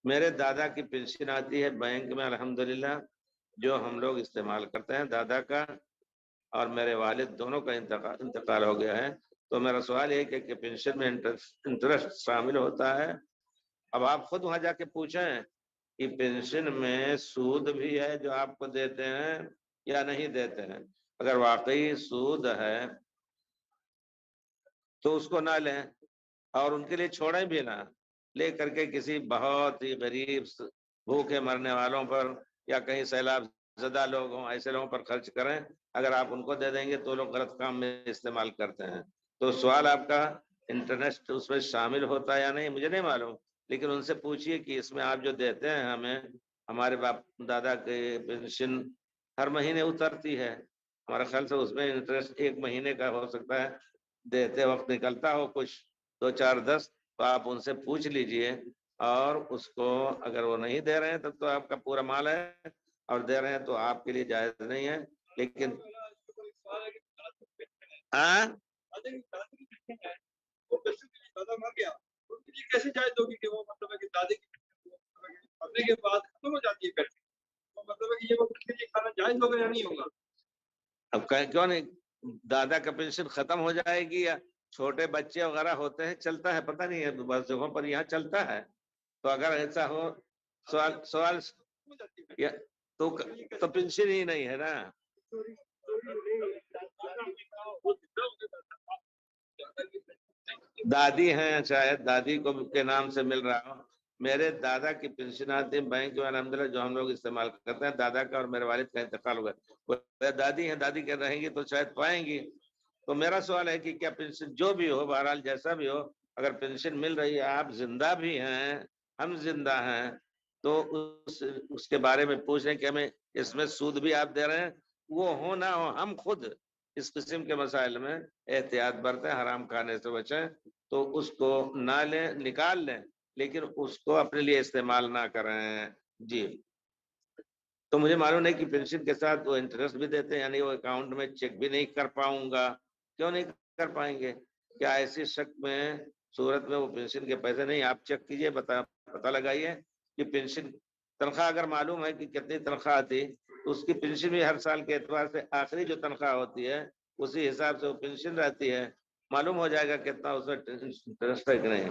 میرے دادا کی پنشن آتی ہے بینک میں الحمدللہ، جو ہم لوگ استعمال کرتے ہیں دادا کا، اور میرے والد دونوں کا انتقال ہو گیا ہے۔ تو میرا سوال یہ کہ پنشن میں انٹرسٹ شامل ہوتا ہے؟ اب آپ خود وہاں جا کے پوچھیں کہ پنشن میں سود بھی ہے جو آپ کو دیتے ہیں یا نہیں دیتے ہیں۔ اگر واقعی سود ہے تو اس کو نہ لیں، اور ان کے لیے چھوڑیں بھی نہ، لے کر کے کسی بہت ہی غریب بھوکے مرنے والوں پر یا کہیں سیلاب زدہ لوگ ہوں ایسے لوگوں پر خرچ کریں۔ اگر آپ ان کو دے دیں گے تو لوگ غلط کام میں استعمال کرتے ہیں۔ تو سوال آپ کا انٹرسٹ اس میں شامل ہوتا ہے یا نہیں مجھے نہیں معلوم، لیکن ان سے پوچھئے کہ اس میں آپ جو دیتے ہیں ہمیں، ہمارے باپ دادا کے پنشن ہر مہینے اترتی ہے، ہمارا خیال سے اس میں انٹرسٹ ایک مہینے کا ہو سکتا ہے، دیتے وقت نکلتا ہو کچھ 2 4 10، تو آپ ان سے پوچھ لیجئے، اور اس کو اگر وہ نہیں دے رہے ہیں تب تو آپ کا پورا مال ہے، اور دے رہے ہیں تو آپ کے لیے جائز نہیں ہے۔ لیکن کیسے جائز ہوگی کہ وہ مطلب ہے کہ دادے کی مرنے کے بعد ختم ہو جاتی ہے پیسے، مطلب ہے کہ یہ وقت کے لیے کھانا جائز ہوگا یا نہیں ہوگا؟ اب کیوں نہیں، دادا کا پنشن ختم ہو جائے گی، یا چھوٹے بچے وغیرہ ہوتے ہیں چلتا ہے، پتہ نہیں ہے بس جگہوں پر یہاں چلتا ہے، تو اگر ایسا ہو سوال تو پنشن ہی نہیں ہے نا۔ دادی ہیں، شاید دادی کو کے نام سے مل رہا ہو۔ میرے دادا کی پنشن آتی ہے بینک میں الحمدللہ، جو ہم لوگ استعمال کرتے ہیں، دادا کا اور میرے والد کا انتقال ہوا ہے۔ دادی ہیں، دادی کے رہیں گی تو شاید پائیں گی۔ تو میرا سوال ہے کہ کیا پنشن جو بھی ہو، بہرحال جیسا بھی ہو، اگر پنشن مل رہی ہے، آپ زندہ بھی ہیں، ہم زندہ ہیں، تو اس کے بارے میں پوچھ رہے ہیں کہ ہمیں اس میں سود بھی آپ دے رہے ہیں، وہ ہو نہ ہو، ہم خود اس قسم کے مسائل میں احتیاط برتیں، حرام کھانے سے بچیں، تو اس کو نہ لیں، نکال لیں، لیکن اس کو اپنے لیے استعمال نہ کریں۔ جی، تو مجھے معلوم نہیں کہ پنشن کے ساتھ وہ انٹرسٹ بھی دیتے ہیں، یعنی وہ اکاؤنٹ میں چیک بھی نہیں کر پاؤں گا۔ کیوں نہیں کر پائیں گے؟ کیا ایسی شک میں صورت میں وہ پنشن کے پیسے نہیں؟ آپ چیک کیجئے، پتہ لگائیے کہ پنشن تنخواہ اگر معلوم ہے کہ کتنی تنخواہ آتی، تو اس کی پنشن بھی ہر سال کے اعتبار سے آخری جو تنخواہ ہوتی ہے اسی حساب سے وہ پنشن رہتی ہے، معلوم ہو جائے گا کتنا اس میں انٹرسٹ ہے کہ نہیں۔